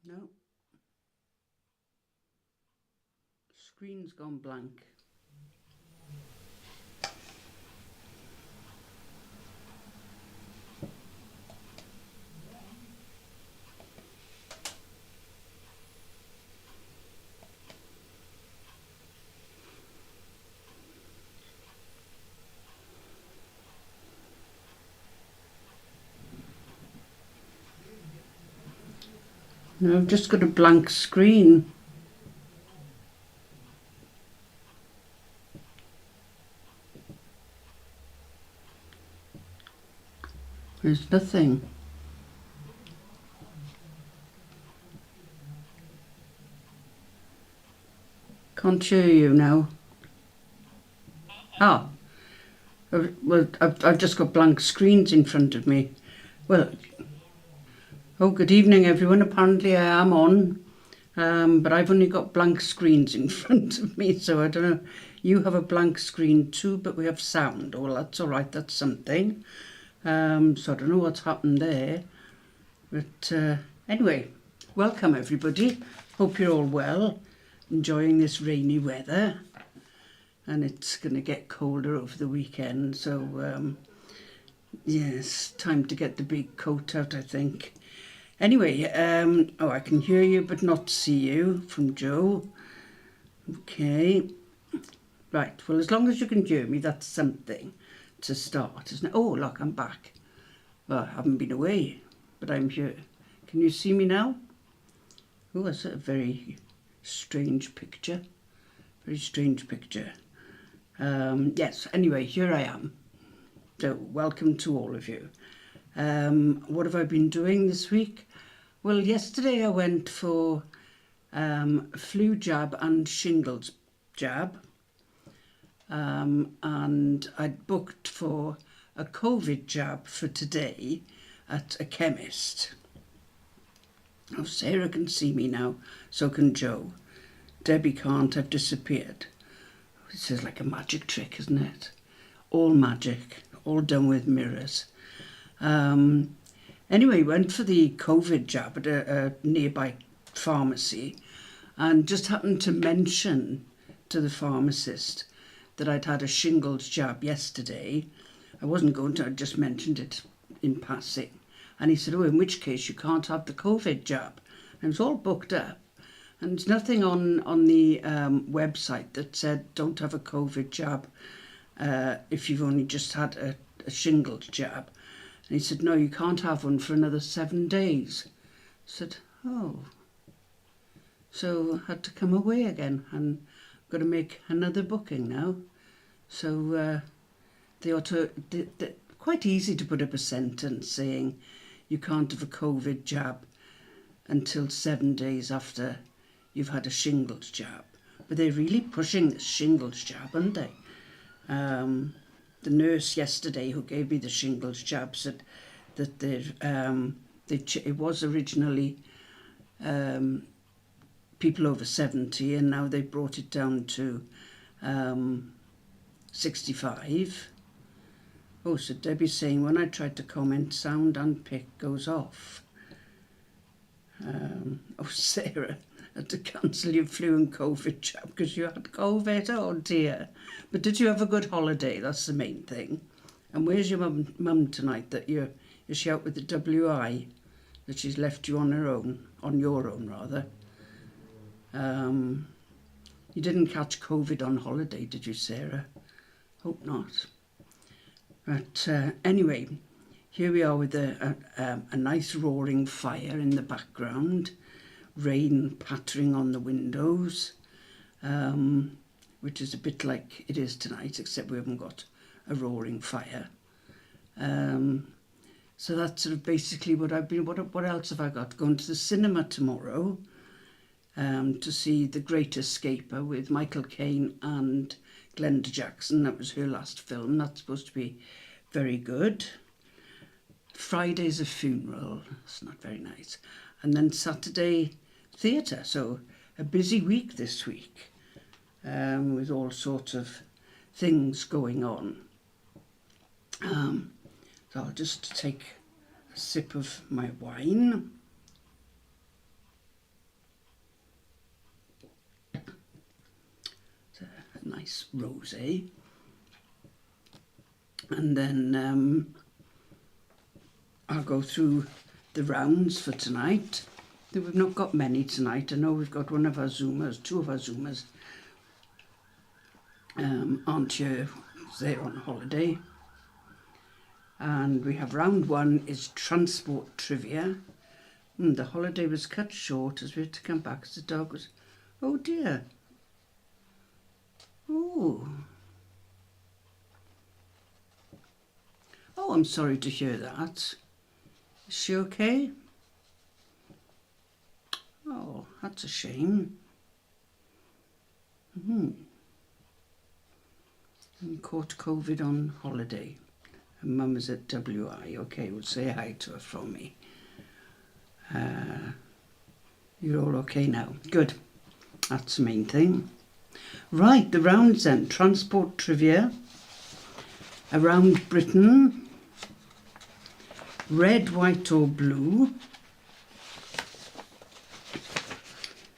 No, screen's gone blank. No, I've just got a blank screen. There's nothing. Can't hear you now. Ah, well, I've just got blank screens in front of me. Well, oh, good evening, everyone. Apparently I am on, but I've only got blank screens in front of me, so I don't know. You have a blank screen too, but we have sound. Oh, well, that's all right. That's something. So I don't know what's happened there. But anyway, welcome everybody. Hope you're all well, enjoying this rainy weather. And it's going to get colder over the weekend, so yes, time to get the big coat out, I think. Anyway, oh, I can hear you but not see you from Joe. Okay, right, well, as long as you can hear me, that's something to start, isn't it? Oh, look, I'm back. Well, I haven't been away, but I'm here. Can you see me now? Oh, that's a very strange picture. Very strange picture. Yes, anyway, here I am. So, welcome to all of you. What have I been doing this week? Well, yesterday I went for flu jab and shingles jab. And I'd booked for a COVID jab for today at a chemist. Oh, Sarah can see me now, so can Joe. Debbie can't, I've disappeared. This is like a magic trick, isn't it? All magic, all done with mirrors. Anyway, went for the COVID jab at a nearby pharmacy and just happened to mention to the pharmacist that I'd had a shingles jab yesterday. I wasn't going to, I just mentioned it in passing. And he said, oh, in which case you can't have the COVID jab. And it was all booked up. And there's nothing on the website that said don't have a COVID jab if you've only just had a shingles jab. And he said, no, you can't have one for another 7 days. I said, oh. So I had to come away again and got to make another booking now. So they ought to, they're quite easy to put up a sentence saying you can't have a COVID jab until 7 days after you've had a shingles jab. But they're really pushing this shingles jab, aren't they? The nurse yesterday who gave me the shingles jab said that it was originally people over 70 and now they brought it down to 65. Oh, so Debbie's saying when I tried to comment, sound and pic goes off. Oh, Sarah had to cancel your flu and COVID jab because you had COVID. Oh dear. But did you have a good holiday? That's the main thing. And where's your mum tonight? Is she out with the WI? That she's left you on her own, on your own rather. You didn't catch COVID on holiday, did you, Sarah? Hope not. But anyway, here we are with a nice roaring fire in the background, rain pattering on the windows, which is a bit like it is tonight, except we haven't got a roaring fire. So that's sort of basically what I've been. What else have I got? Going to the cinema tomorrow to see The Great Escaper with Michael Caine and Glenda Jackson. That was her last film. That's supposed to be very good. Friday's a funeral. It's not very nice. And then Saturday, theatre. So a busy week this week with all sorts of things going on. So I'll just take a sip of my wine. nice rosé. And then I'll go through the rounds for tonight. We've not got many tonight. I know we've got one of our Zoomers, two of our Zoomers aren't here, they're on holiday. And we have round one is transport trivia. The holiday was cut short as we had to come back as the dog was, oh dear. Oh, I'm sorry to hear that. Is she okay? Oh, that's a shame. And caught COVID on holiday. Her mum is at WI. Okay, we'll say hi to her from me. You're all okay now. Good. That's the main thing. Right, the rounds then. Transport trivia. Around Britain. Red, white or blue.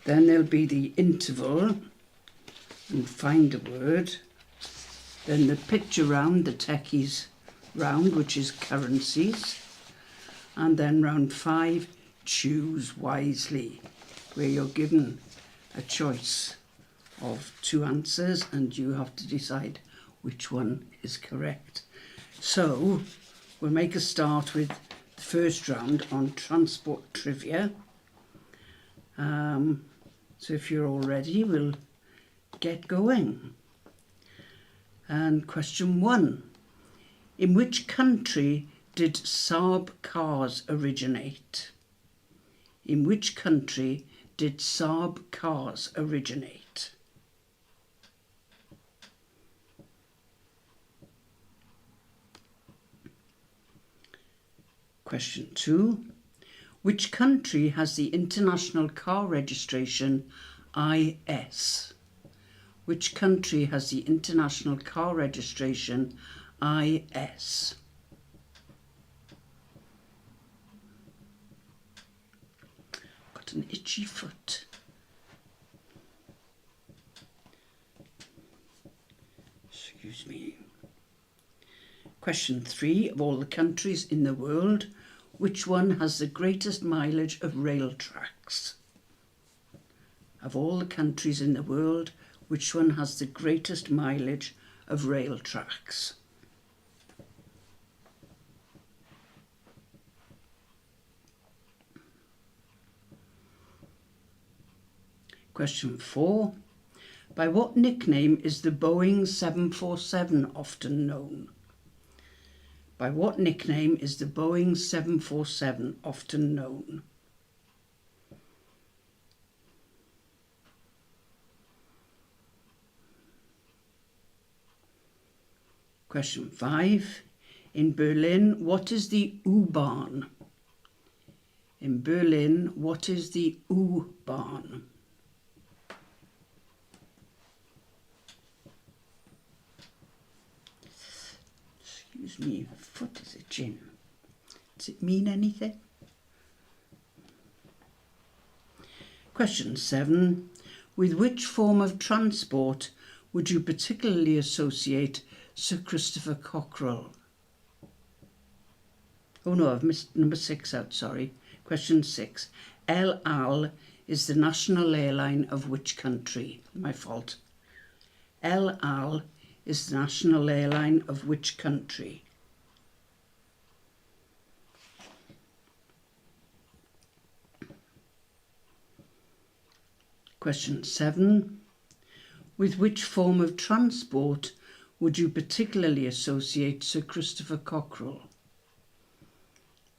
Then there'll be the interval and find a word. Then the picture round, the techies round, which is currencies. And then round 5, choose wisely, where you're given a choice of 2 answers and you have to decide which one is correct. So we'll make a start with the first round on transport trivia. So if you're all ready, we'll get going. And question 1. In which country did Saab cars originate? In which country did Saab cars originate? Question 2. Which country has the international car registration IS? Which country has the international car registration IS? Got an itchy foot. Excuse me. Question 3. Of all the countries in the world, which one has the greatest mileage of rail tracks? Of all the countries in the world, which one has the greatest mileage of rail tracks? Question 4. By what nickname is the Boeing 747 often known? By what nickname is the Boeing 747 often known? Question 5. In Berlin, what is the U-Bahn? In Berlin, what is the U-Bahn? Excuse me, my foot is itching. Does it mean anything? Question 7. With which form of transport would you particularly associate Sir Christopher Cockerell? Oh no, I've missed number 6 out, sorry. Question 6. El Al is the national airline of which country? My fault. El Al is the national airline of which country? Question 7. With which form of transport would you particularly associate Sir Christopher Cockerell?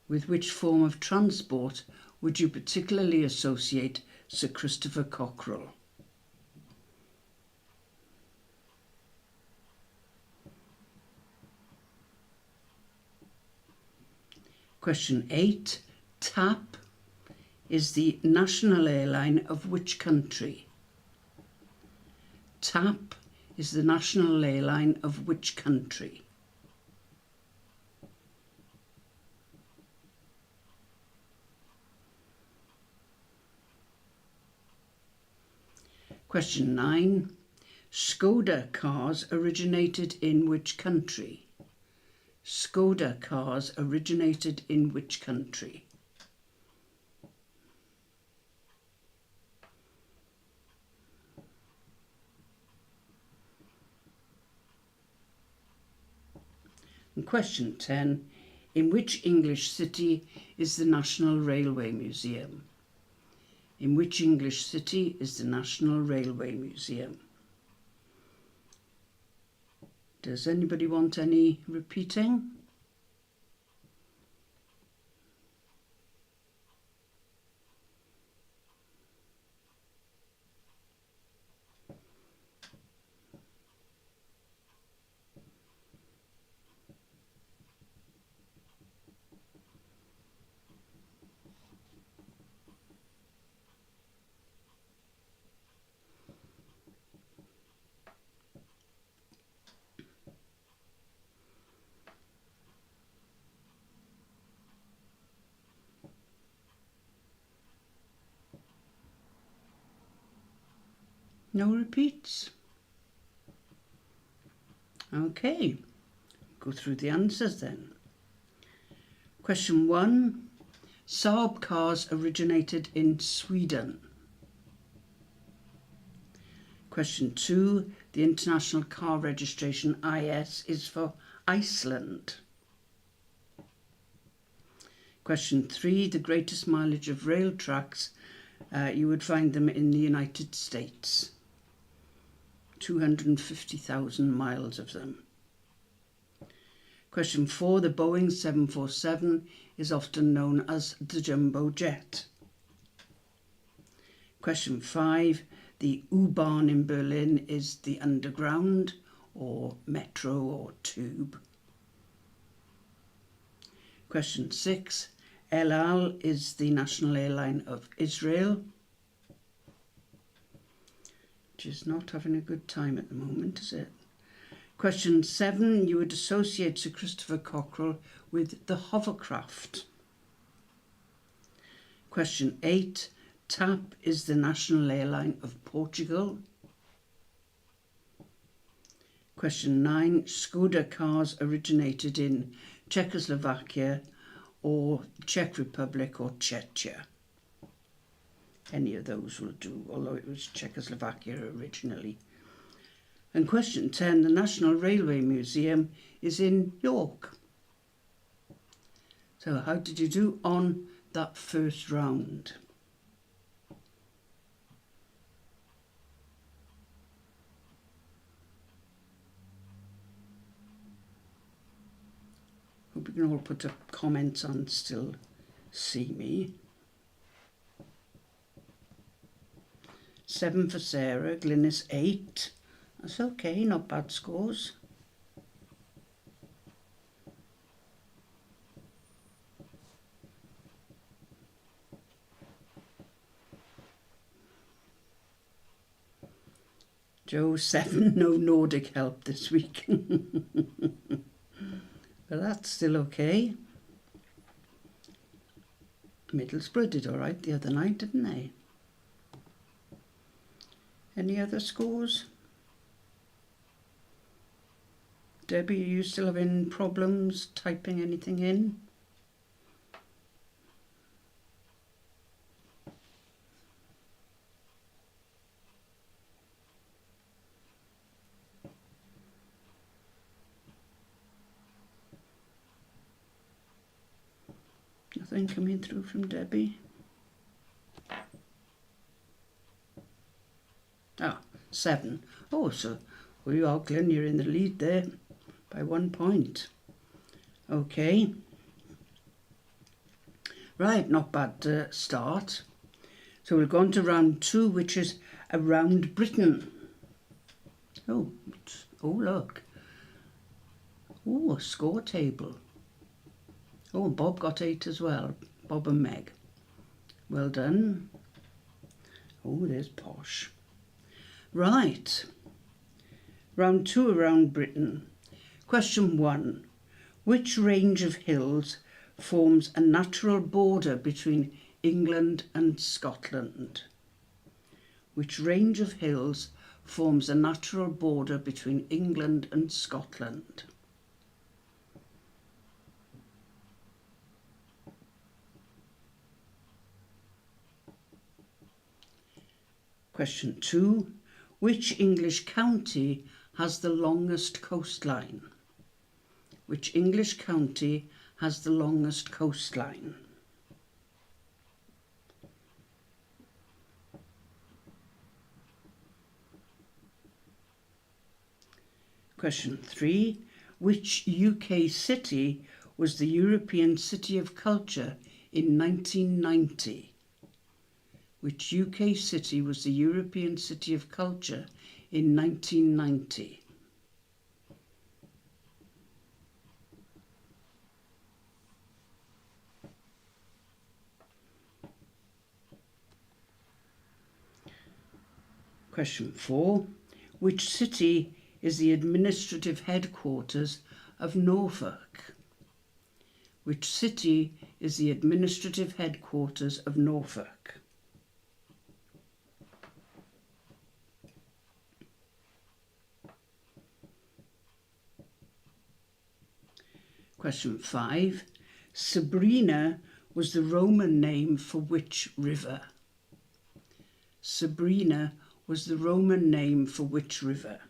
With which form of transport would you particularly associate Sir Christopher Cockerell? Question 8. TAP is the national airline of which country? TAP is the national airline of which country? Question 9. Skoda cars originated in which country? Skoda cars originated in which country? And question 10. In which English city is the National Railway Museum? In which English city is the National Railway Museum? Does anybody want any repeating? No repeats? Okay, go through the answers then. Question 1. Saab cars originated in Sweden. Question 2. The International Car Registration IS is for Iceland. Question 3. The greatest mileage of rail tracks, you would find them in the United States. 250,000 miles of them. Question 4. The Boeing 747 is often known as the Jumbo Jet. Question 5. The U-Bahn in Berlin is the underground or metro or tube. Question 6. El Al is the national airline of Israel, which is not having a good time at the moment, is it? Question 7. You would associate Sir Christopher Cockerell with the hovercraft. Question 8. TAP is the national airline of Portugal. Question 9. Skoda cars originated in Czechoslovakia or Czech Republic or Czechia. Any of those will do, although it was Czechoslovakia originally. And question 10, the National Railway Museum is in York. So how did you do on that first round? Hope you can all put up comments and still see me. 7 for Sarah, Glynis 8. That's okay, not bad scores. Joe 7, no Nordic help this week. But that's still okay. Middlesbrough did all right the other night, didn't they? Any other scores? Debbie, are you still having problems typing anything in? Nothing coming through from Debbie? 7. Oh, so well, you are, Glenn, you're in the lead there by 1 point. Okay. Right, not bad start. So we'll go on to round 2, which is around Britain. Oh, look. Oh, a score table. Oh, and Bob got 8 as well. Bob and Meg. Well done. Oh, there's Posh. Right. Round 2 around Britain. Question 1. Which range of hills forms a natural border between England and Scotland? Which range of hills forms a natural border between England and Scotland? Question 2. Which English county has the longest coastline? Which English county has the longest coastline? Question 3. Which UK city was the European City of Culture in 1990? Which UK city was the European City of Culture in 1990? Question 4. Which city is the administrative headquarters of Norfolk? Which city is the administrative headquarters of Norfolk? Question 5. Sabrina was the Roman name for which river? Sabrina was the Roman name for which river?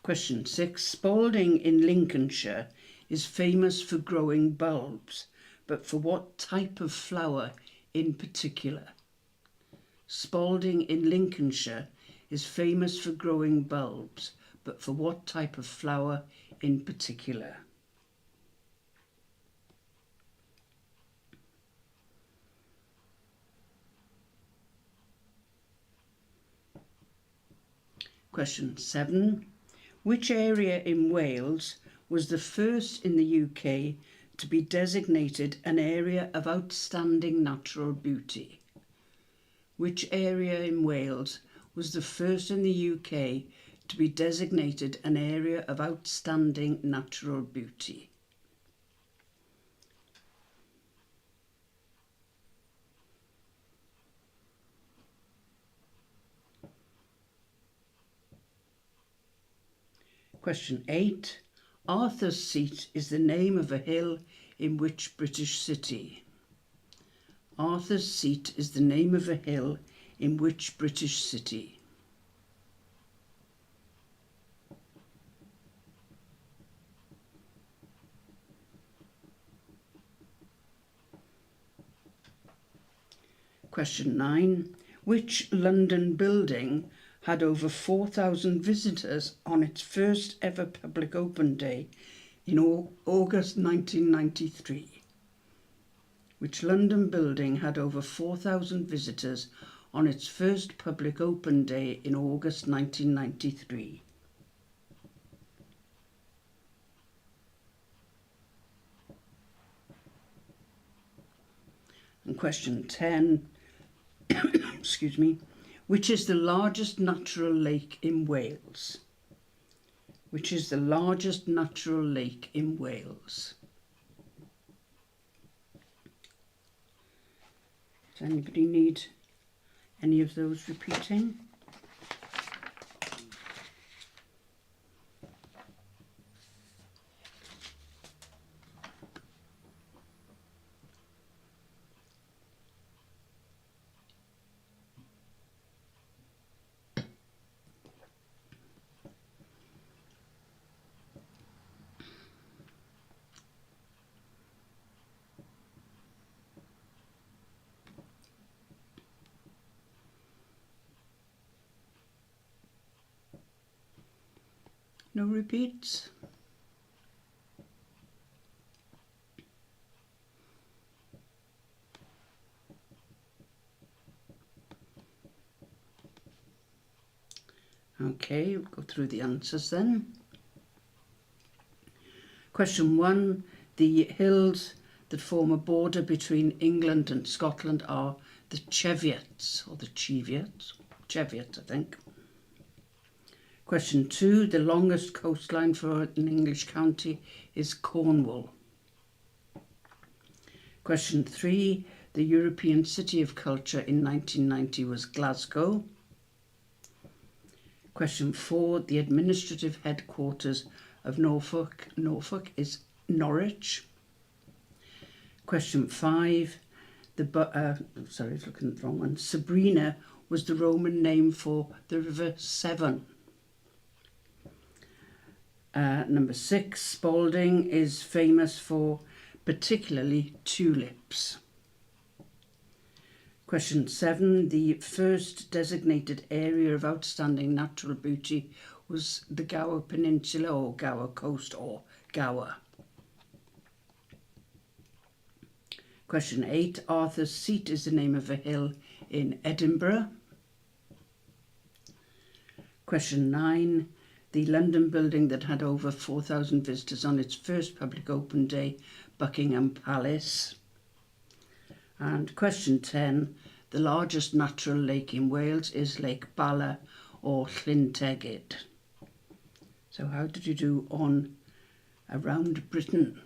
Question 6. Spalding in Lincolnshire is famous for growing bulbs, but for what type of flower in particular? Spalding in Lincolnshire is famous for growing bulbs, but for what type of flower in particular? Question 7. Which area in Wales was the first in the UK to be designated an area of outstanding natural beauty? Which area in Wales was the first in the UK to be designated an area of outstanding natural beauty? Question 8. Arthur's Seat is the name of a hill in which British city? Arthur's Seat is the name of a hill in which British city? Question 9. Which London building had over 4,000 visitors on its first ever public open day in August 1993? Which London building had over 4,000 visitors on its first public open day in August 1993? And question 10, excuse me, which is the largest natural lake in Wales? Which is the largest natural lake in Wales? Does anybody need any of those repeating? No repeats? Okay, we'll go through the answers then. Question 1. The hills that form a border between England and Scotland are the Cheviots, or the Cheviots, I think. Question 2. The longest coastline for an English county is Cornwall. Question 3. The European City of Culture in 1990 was Glasgow. Question 4. The administrative headquarters of Norfolk is Norwich. Question 5. Sorry, I was looking at the wrong one. Sabrina was the Roman name for the River Severn. Number 6. Spalding is famous for particularly tulips. Question 7. The first designated area of outstanding natural beauty was the Gower Peninsula or Gower Coast or Gower. Question 8. Arthur's Seat is the name of a hill in Edinburgh. Question 9. The London building that had over 4,000 visitors on its first public open day, Buckingham Palace. And question 10. The largest natural lake in Wales is Lake Bala or Llyn Tegid. So how did you do on Around Britain?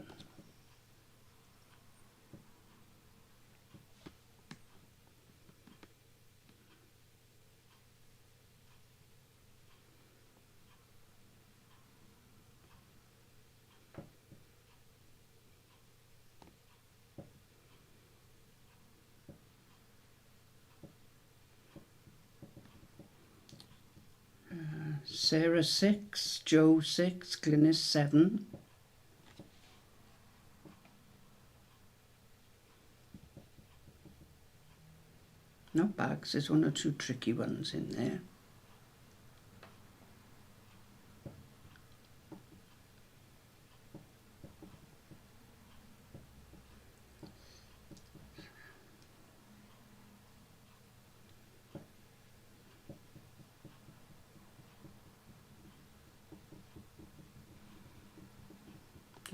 Sarah 6, Joe 6, Glynis 7. Not bags, there's 1 or 2 tricky ones in there.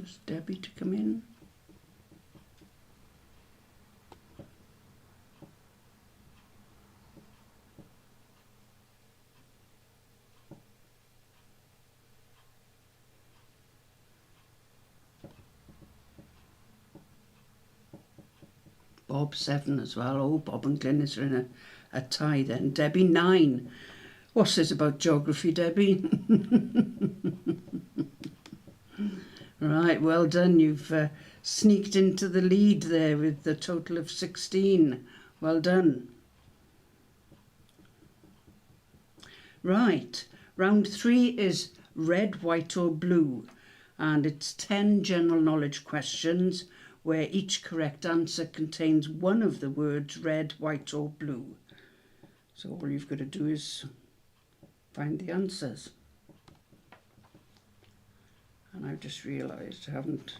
Just Debbie to come in. Bob 7 as well. Oh, Bob and Glynis are in a tie then. Debbie 9. What's this about geography, Debbie? Right, well done. You've sneaked into the lead there with the total of 16. Well done. Right, round 3 is red, white or blue. And it's 10 general knowledge questions where each correct answer contains one of the words red, white or blue. So all you've got to do is find the answers. And I've just realised I haven't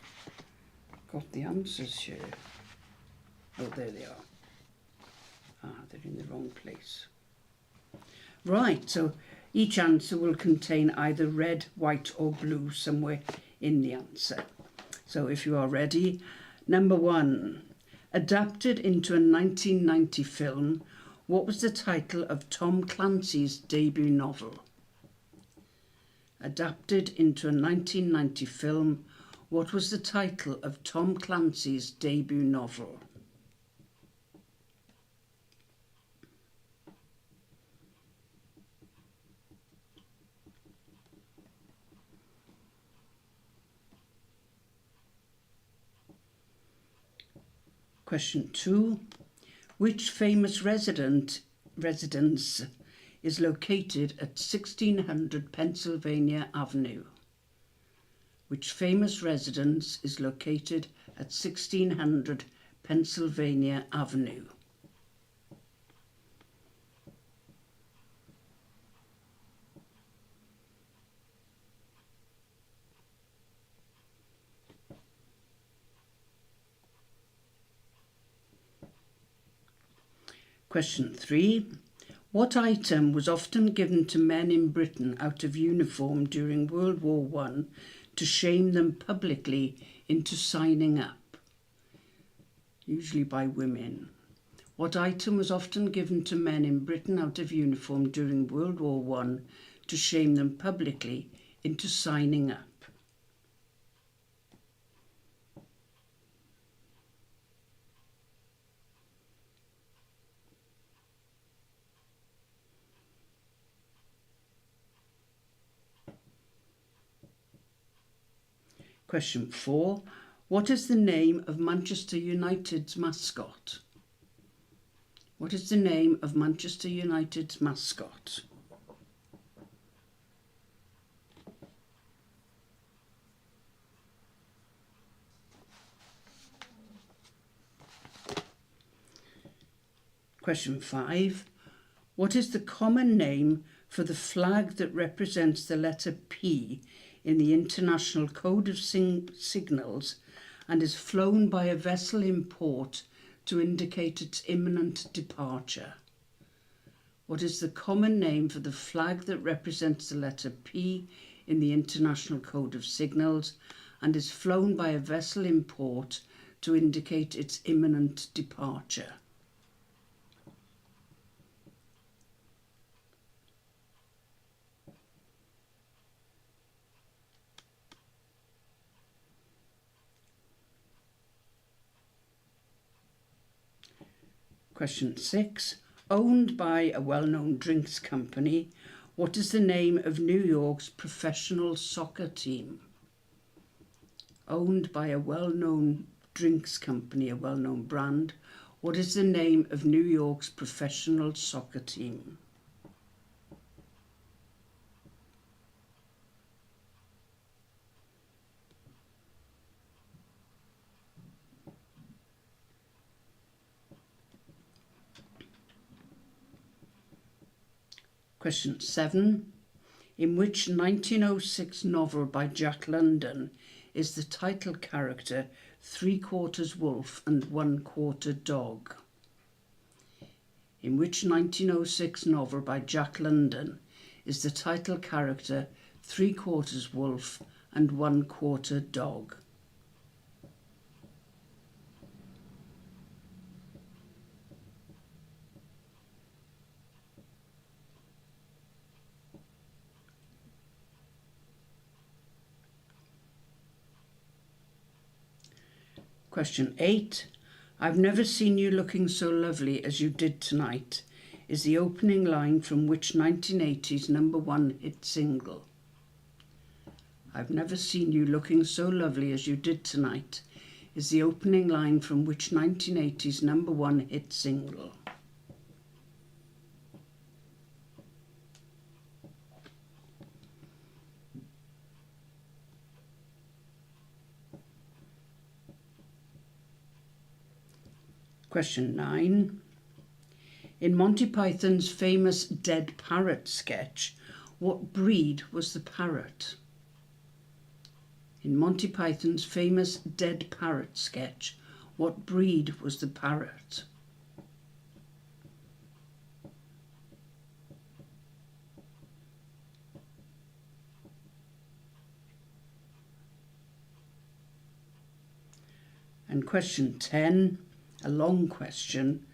got the answers here. Oh, there they are. Ah, they're in the wrong place. Right, so each answer will contain either red, white or blue somewhere in the answer. So if you are ready, number 1. Adapted into a 1990 film, what was the title of Tom Clancy's debut novel? Adapted into a 1990 film, what was the title of Tom Clancy's debut novel? Question 2. Which famous residence is located at 1600 Pennsylvania Avenue? Which famous residence is located at 1600 Pennsylvania Avenue? Question 3. What item was often given to men in Britain out of uniform during World War I to shame them publicly into signing up? Usually by women. What item was often given to men in Britain out of uniform during World War I to shame them publicly into signing up? Question 4. What is the name of Manchester United's mascot? What is the name of Manchester United's mascot? Question 5. What is the common name for the flag that represents the letter P in the International Code of Signals and is flown by a vessel in port to indicate its imminent departure? What is the common name for the flag that represents the letter P in the International Code of Signals and is flown by a vessel in port to indicate its imminent departure? Question 6. Owned by a well-known drinks company, what is the name of New York's professional soccer team? Owned by a well-known drinks company, a well-known brand, what is the name of New York's professional soccer team? Question 7. In which 1906 novel by Jack London is the title character 3/4 wolf and 1/4 dog? In which 1906 novel by Jack London is the title character 3/4 wolf and 1/4 dog? Question 8. I've never seen you looking so lovely as you did tonight is the opening line from which 1980's #1 hit single? I've never seen you looking so lovely as you did tonight is the opening line from which 1980's #1 hit single? Question 9. In Monty Python's famous Dead Parrot sketch, what breed was the parrot? In Monty Python's famous Dead Parrot sketch, what breed was the parrot? And question 10, a long question.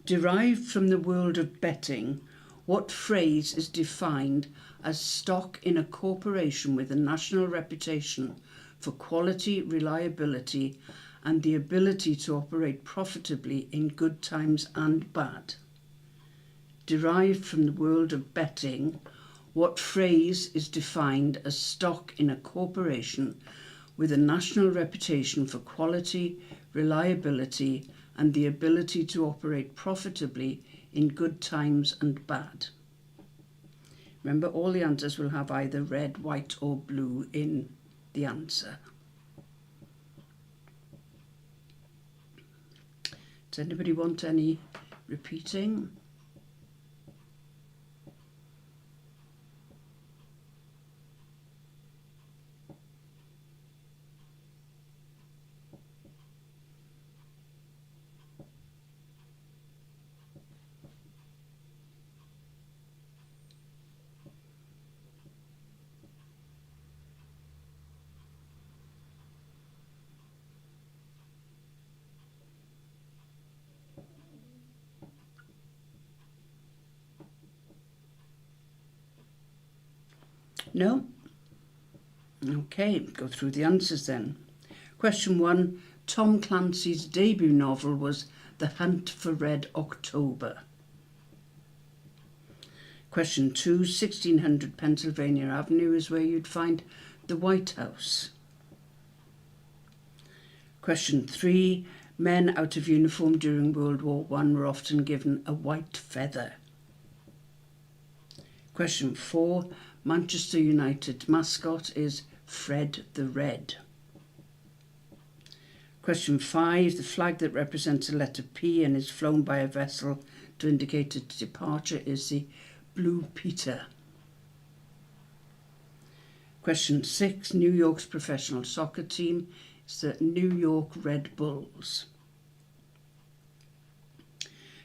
Derived from the world of betting, what phrase is defined as stock in a corporation with a national reputation for quality, reliability, and the ability to operate profitably in good times and bad? Derived from the world of betting, what phrase is defined as stock in a corporation with a national reputation for quality, reliability, and the ability to operate profitably in good times and bad? Remember, all the answers will have either red, white, or blue in the answer. Does anybody want any repeating? No? Okay, go through the answers then. Question 1, Tom Clancy's debut novel was The Hunt for Red October. Question 2, 1600 Pennsylvania Avenue is where you'd find the White House. Question 3. Men out of uniform during World War I were often given a white feather. Question 4. Manchester United mascot is Fred the Red. Question 5. The flag that represents a letter P and is flown by a vessel to indicate its departure is the Blue Peter. Question 6. New York's professional soccer team is the New York Red Bulls.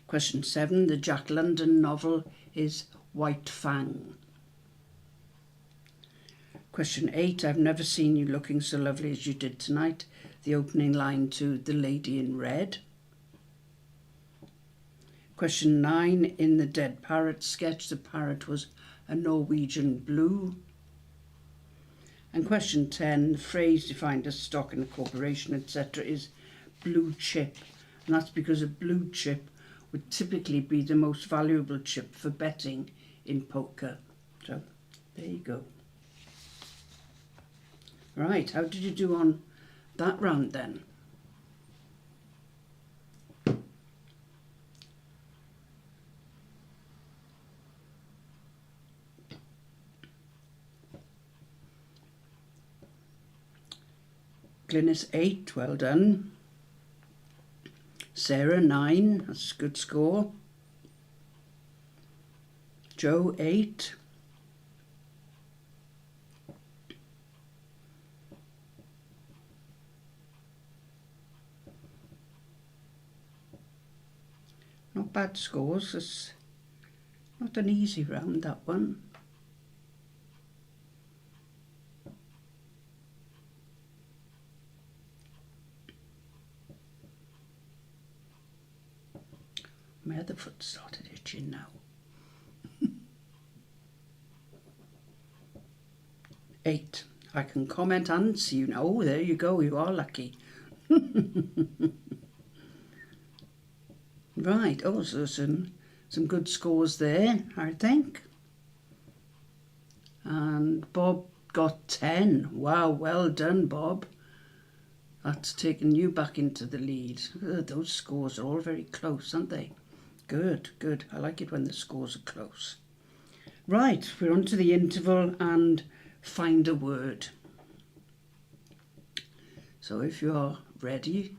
Question 7. The Jack London novel is White Fang. Question 8. I've never seen you looking so lovely as you did tonight. The opening line to The Lady in Red. Question 9. In the Dead Parrot sketch, the parrot was a Norwegian blue. And question 10. The phrase defined as stock in a corporation, etc. is blue chip. And that's because a blue chip would typically be the most valuable chip for betting in poker. So, there you go. Right, how did you do on that round then? Glynis 8, well done. Sarah 9, that's a good score. Joe 8. Not bad scores. It's not an easy round, that one. My other foot started itching now. 8. I can comment and see you now. Oh, there you go. You are lucky. Right. Oh, so some good scores there, I think. And Bob got 10. Wow, well done, Bob. That's taken you back into the lead. Those scores are all very close, aren't they? Good, good. I like it when the scores are close. Right, we're on to the interval and find a word. So if you are ready,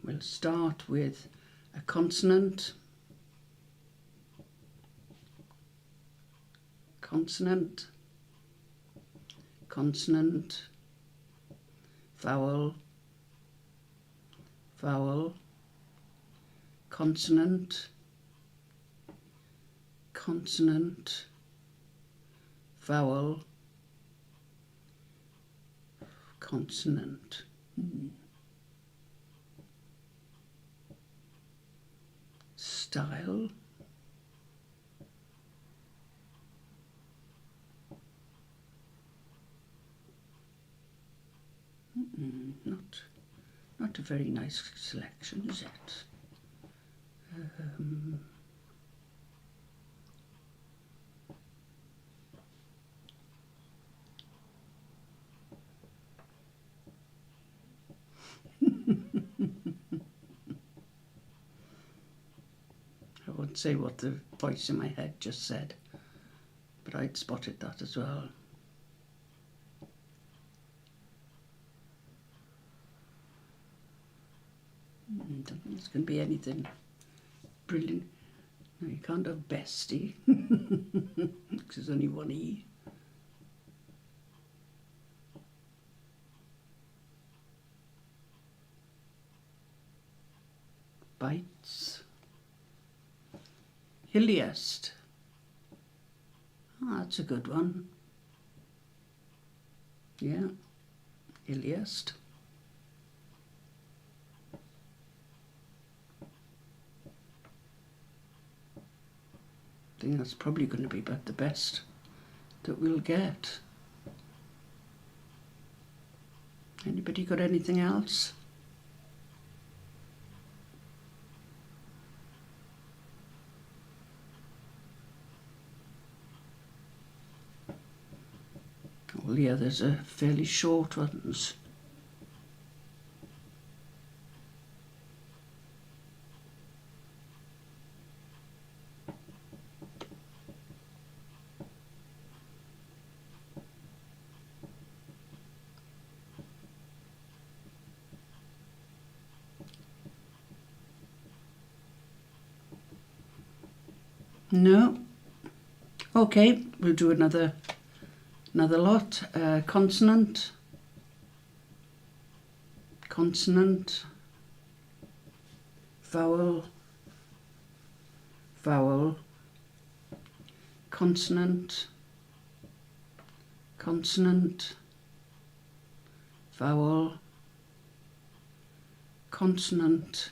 we'll start with a consonant, consonant, consonant, vowel, vowel, consonant, consonant, vowel, consonant. Style, not a very nice selection, is it? I won't say what the voice in my head just said, but I'd spotted that as well. Don't think it's going to be anything brilliant. No, you can't have bestie, because there's only one E. Bites. Hilliest. Ah, that's a good one. Yeah, Hilliest. I think that's probably going to be about the best that we'll get. Anybody got anything else? Well, yeah, there's a fairly short ones. No. Okay, we'll do another lot. Consonant, consonant, vowel, vowel, consonant, consonant, vowel, consonant,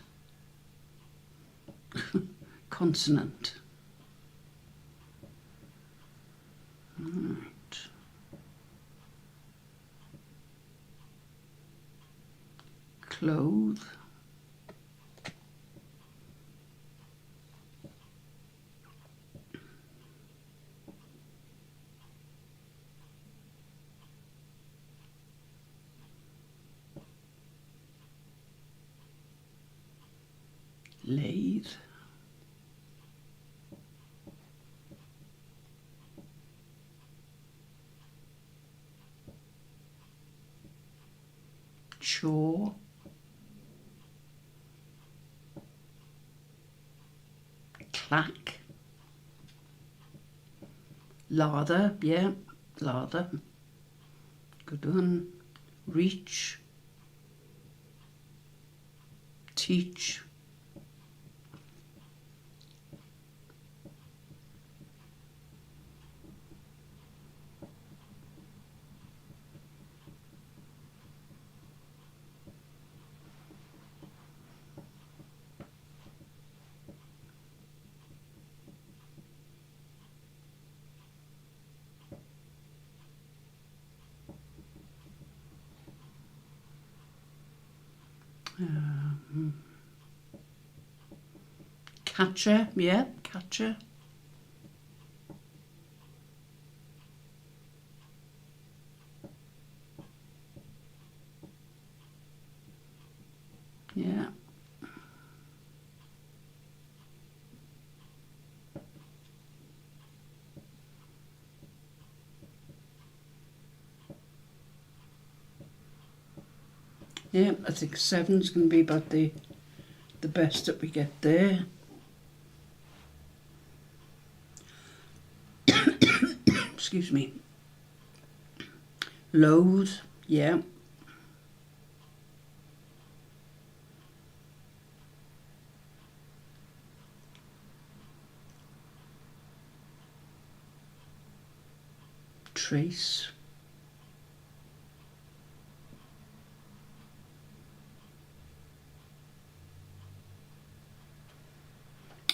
consonant. Right. Clothe, lathe, chore, clack, lather, yeah, lather, good one, reach, teach, catcher, yeah, catcher, yeah, yeah, I think 7's going to be about the best that we get there. Excuse me. Loathe, yeah. Trace,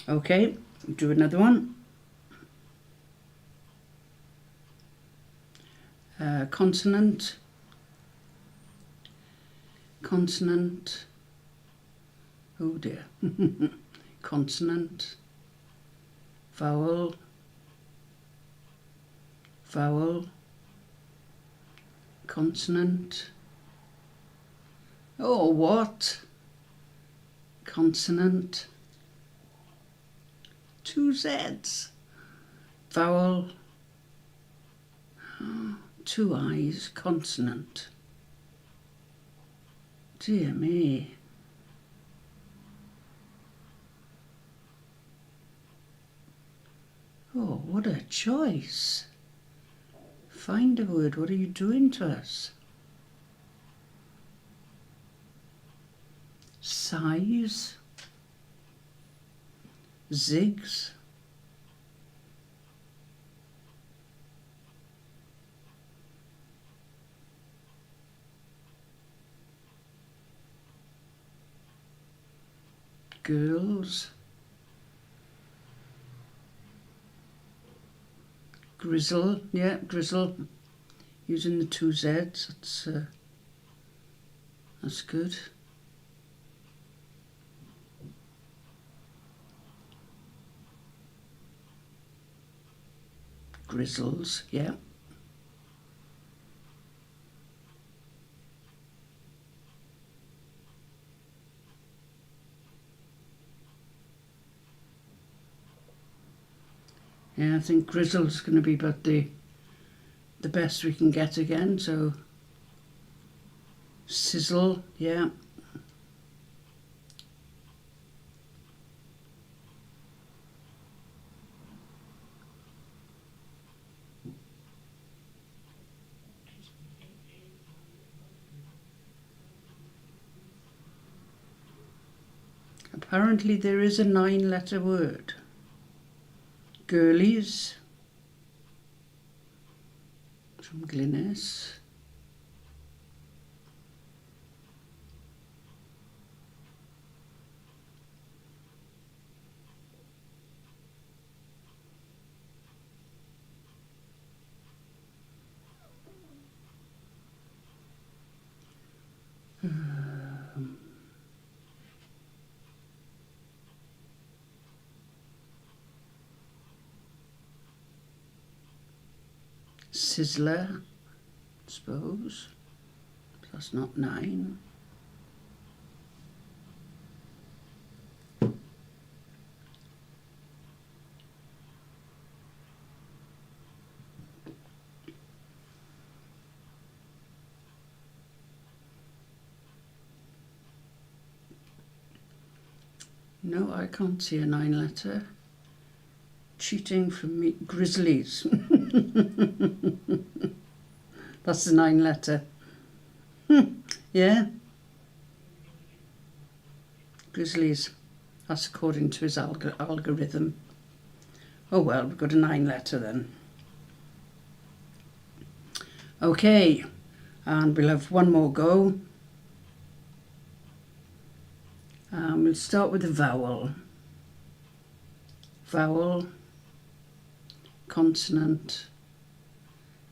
okay, do another one. Consonant, consonant, oh dear, consonant, vowel, vowel, consonant, oh what, consonant, 2 Z's, vowel, 2 I's, consonant. Dear me. Oh, what a choice. Find a word, what are you doing to us? Size, zigs, girls, grizzle, yeah, grizzle, using the 2 Z's, that's good. Grizzles, yeah. Yeah, I think grizzle's going to be about the best we can get again. So sizzle, yeah. Apparently there is a 9-letter word. Girlies from Glynnis. Sizzler, I suppose. That's not 9. No, I can't see a 9-letter. Cheating from me. Grizzlies. That's the 9-letter. Yeah. Grizzlies. That's according to his algorithm. Oh well, we've got a 9-letter then. Okay, and we'll have one more go. We'll start with a vowel. Vowel, consonant,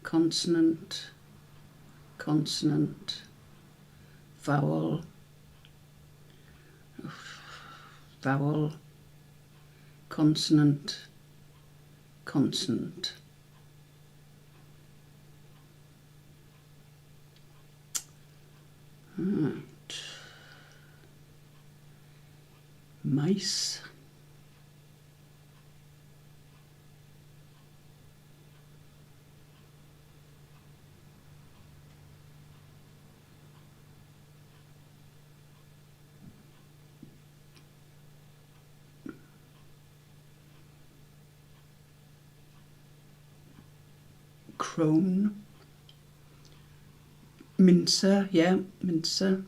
consonant, consonant, vowel, vowel, consonant, consonant. Right. Mice. Crone. Mincer, yeah, mincer.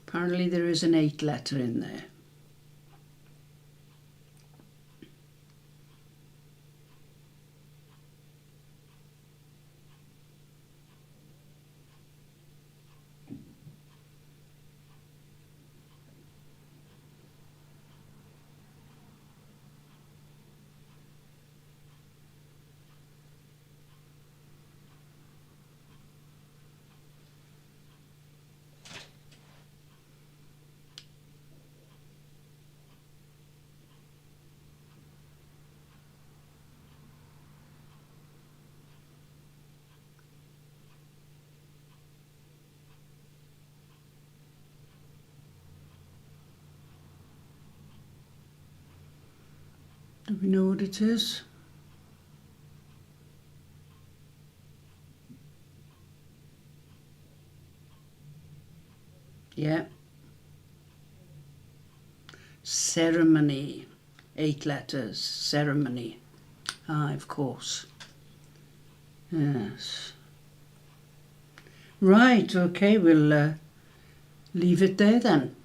Apparently there is an 8-letter in there. Do we know what it is? Yeah. Ceremony. 8 letters. Ceremony. Ah, of course. Yes. Right, okay, we'll leave it there then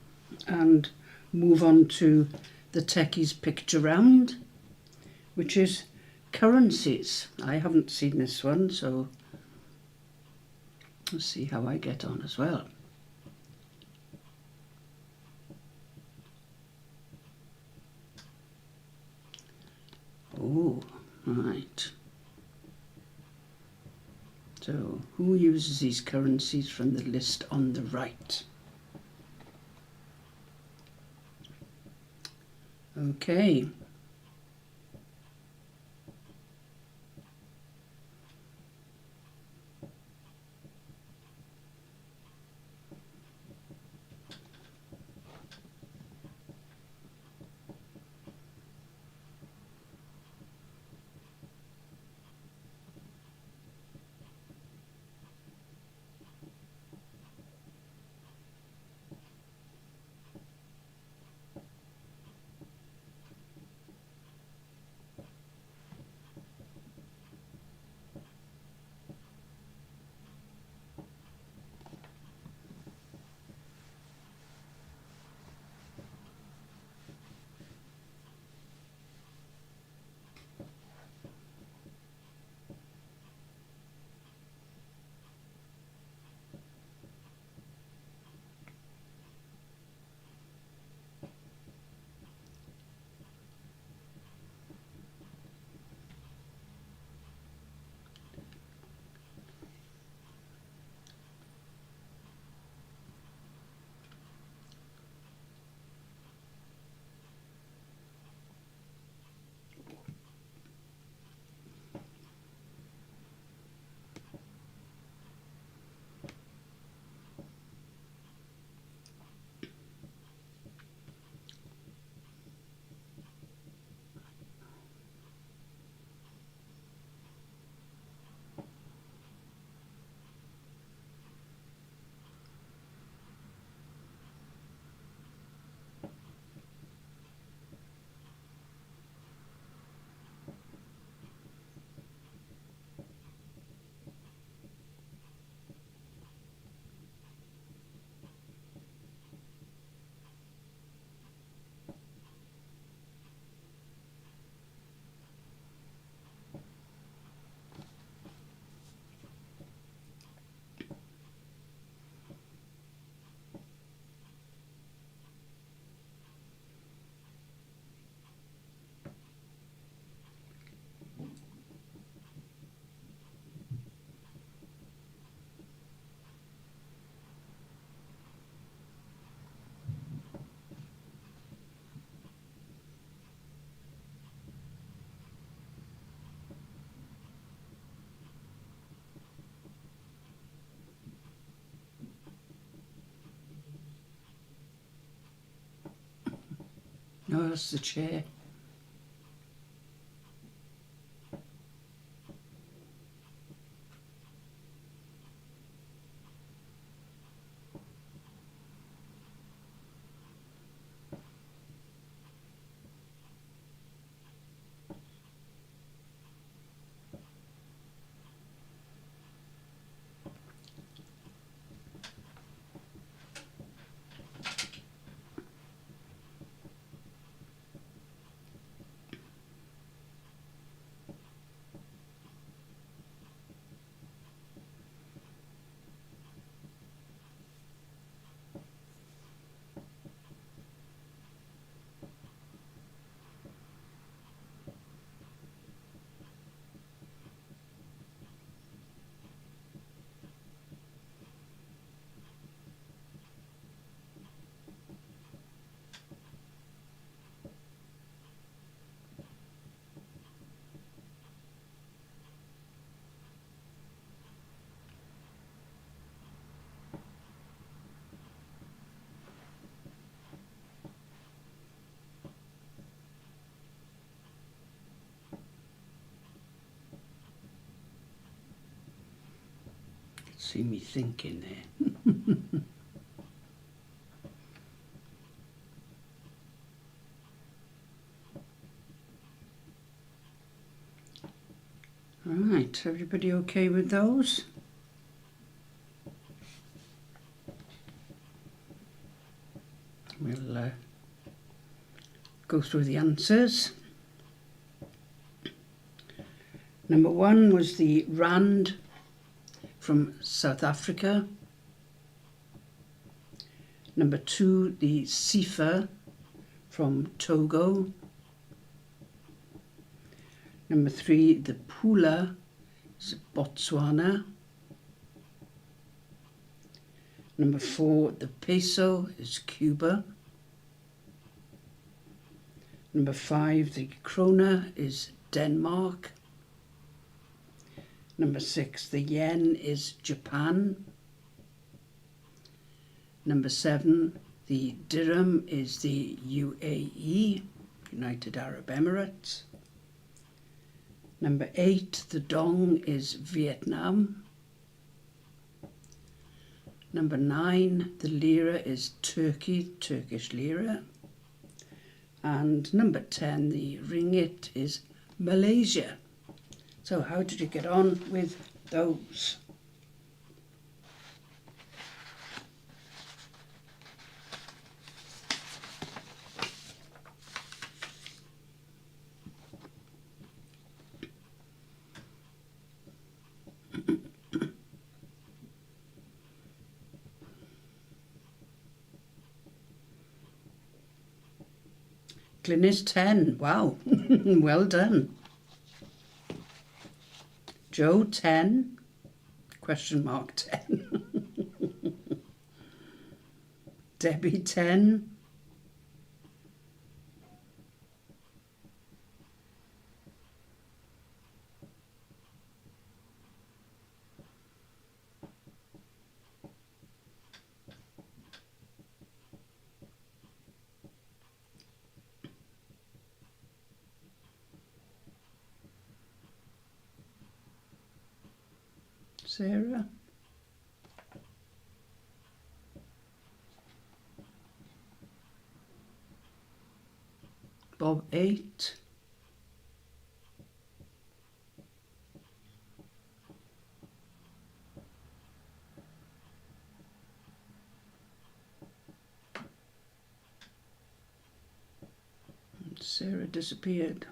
and move on to the techies picture round, which is currencies. I haven't seen this one, so let's see how I get on as well. Oh, right. So, who uses these currencies from the list on the right? Okay. No, that's the chair. See me thinking there. Right, everybody okay with those? We'll go through the answers. Number 1 was the Rand from South Africa. Number 2, the Sifa from Togo. Number 3, the Pula, Botswana. Number 4, the peso is Cuba. Number 5, the krona is Denmark. Number 6, the yen is Japan. Number 7, the dirham is the UAE, United Arab Emirates. Number 8, the dong is Vietnam. Number 9, the lira is Turkey, Turkish lira. And number 10, the ringgit is Malaysia. So how did you get on with those? Glynis 10, wow, well done. Joe 10, question mark 10. Debbie 10. Sarah. Bob 8. And Sarah disappeared.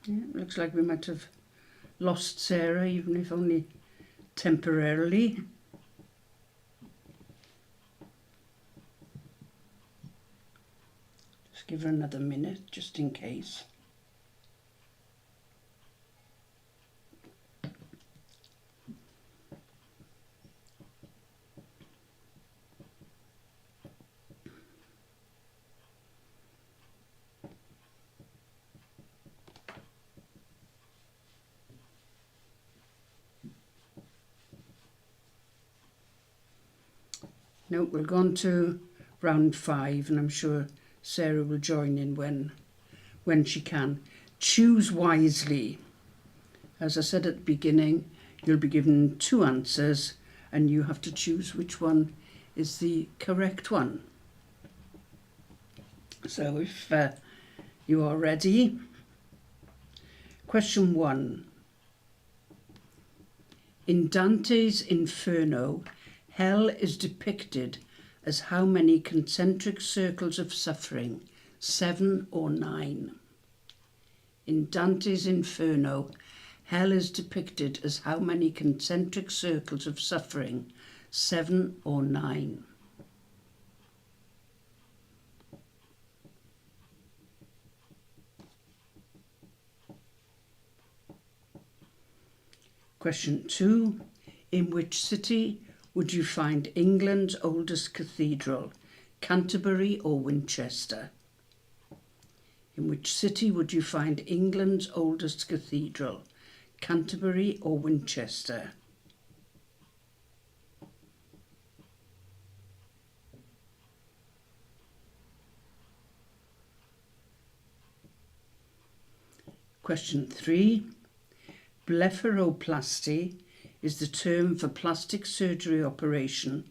Yeah, looks like we might have lost Sarah, even if only temporarily. Just give her another minute, just in case. No, we'll go on to round 5, and I'm sure Sarah will join in when she can. Choose wisely. As I said at the beginning, you'll be given 2 answers, and you have to choose which one is the correct one. So if you are ready. Question 1. In Dante's Inferno, hell is depicted as how many concentric circles of suffering, 7 or 9? In Dante's Inferno, hell is depicted as how many concentric circles of suffering, 7 or 9? Question 2. In which city would you find England's oldest cathedral, Canterbury or Winchester? In which city would you find England's oldest cathedral, Canterbury or Winchester? Question 3. Blepharoplasty is the term for plastic surgery operation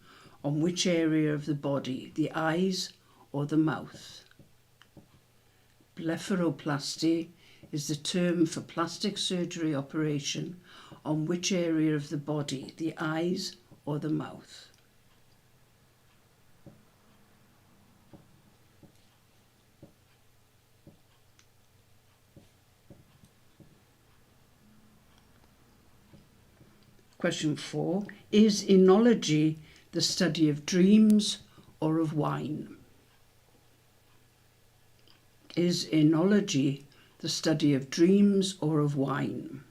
on which area of the body, the eyes or the mouth? Blepharoplasty is the term for plastic surgery operation on which area of the body, the eyes or the mouth? Question 4. Is enology the study of dreams or of wine? Is enology the study of dreams or of wine?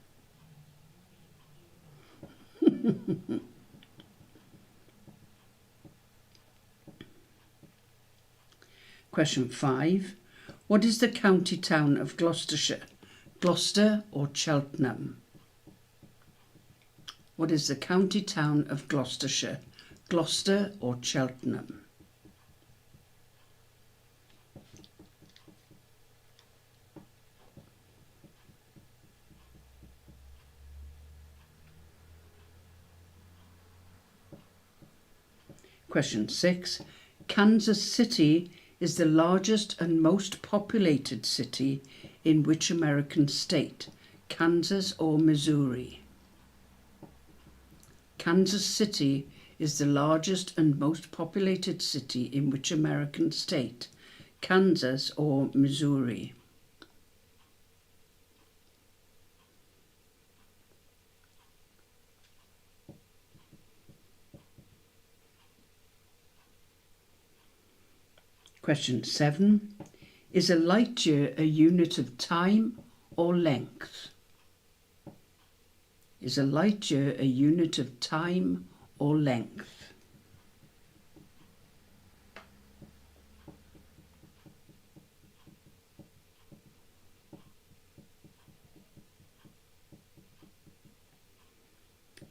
Question 5. What is the county town of Gloucestershire? Gloucester or Cheltenham? What is the county town of Gloucestershire? Gloucester or Cheltenham? Question 6. Kansas City is the largest and most populated city in which American state? Kansas or Missouri? Kansas City is the largest and most populated city in which American state? Kansas or Missouri? Question 7. Is a light year a unit of time or length? Is a light year a unit of time or length?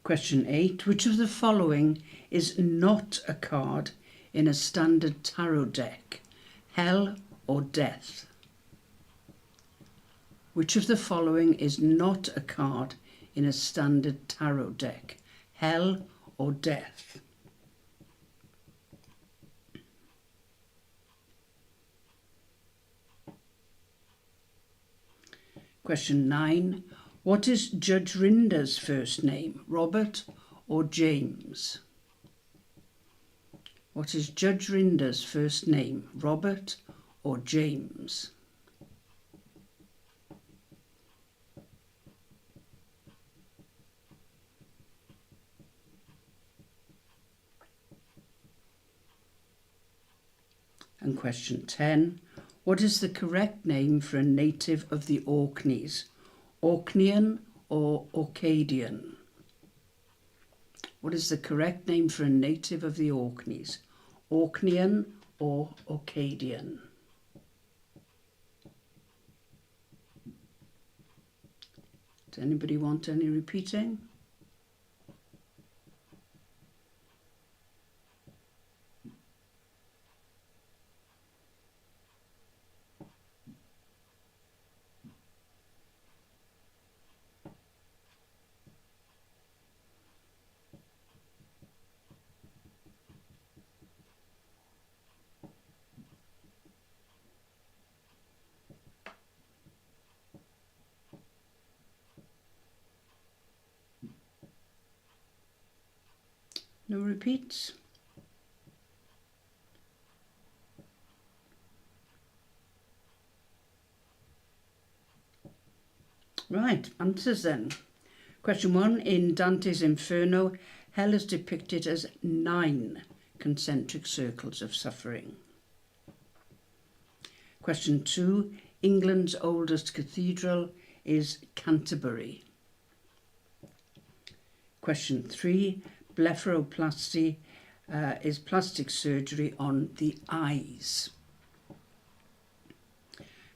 Question 8. Which of the following is not a card in a standard tarot deck? Hell or death? Which of the following is not a card in a standard tarot deck? Hell or death? Question 9. What is Judge Rinder's first name? Robert or James? What is Judge Rinder's first name? Robert or James? And question 10. What is the correct name for a native of the Orkneys? Orkneyan or Orcadian? What is the correct name for a native of the Orkneys? Orkneyan or Orcadian? Does anybody want any repeating? No repeats? Right, answers then. Question 1. In Dante's Inferno, hell is depicted as 9 concentric circles of suffering. Question 2. England's oldest cathedral is Canterbury. Question 3. Blepharoplasty is plastic surgery on the eyes.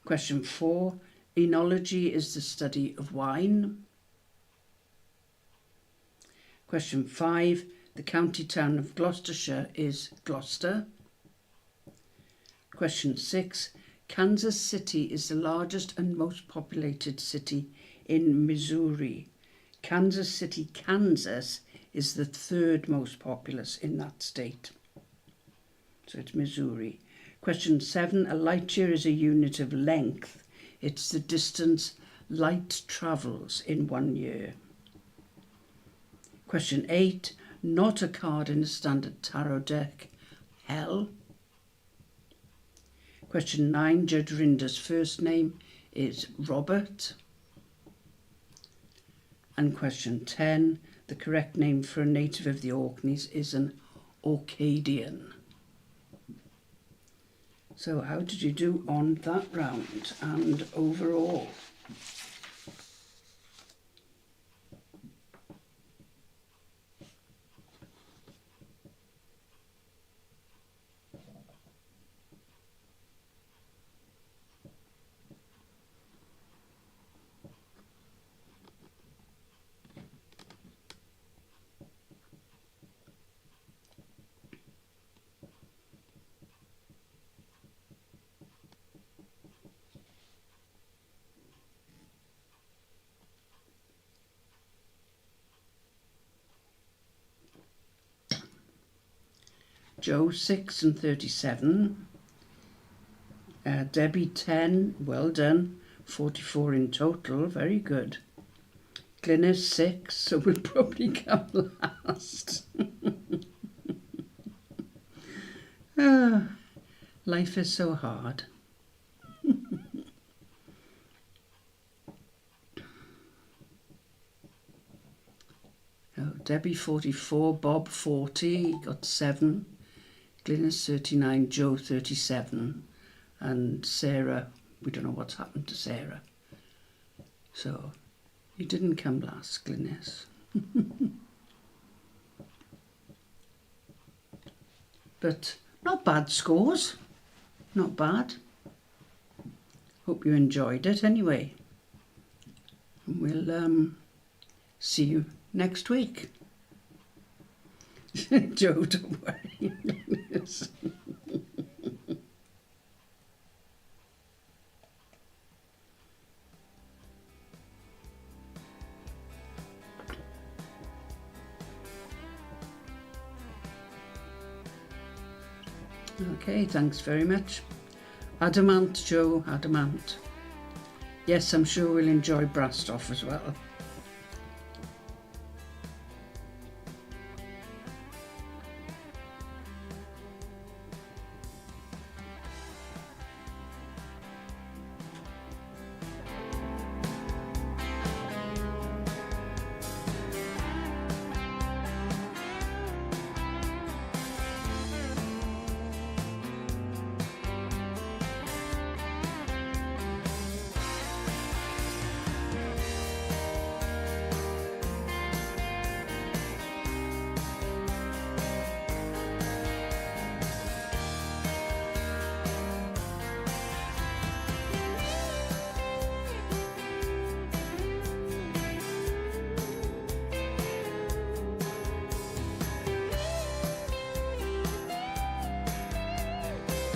Question 4. Enology is the study of wine. Question 5. The county town of Gloucestershire is Gloucester. Question 6. Kansas City is the largest and most populated city in Missouri. Kansas City, Kansas is the third most populous in that state. So it's Missouri. Question 7. A light year is a unit of length. It's the distance light travels in 1 year. Question 8. Not a card in a standard tarot deck. Hell. Question 9. Judge Rinder's first name is Robert. And question 10. the correct name for a native of the Orkneys is an Orcadian. So how did you do on that round and overall? Joe 6 and 37. Debbie 10, well done. 44 in total, very good. Glynis 6, so we'll probably come last. Life is so hard. Debbie 44, Bob 40, got 7. Glynis 39, Joe 37, and Sarah, we don't know what's happened to Sarah. So, you didn't come last, Glynis. But not bad scores, not bad. Hope you enjoyed it anyway. We'll see you next week. Joe, don't worry. Okay, thanks very much. Adamant, Joe, adamant. Yes, I'm sure we'll enjoy Brastoff as well.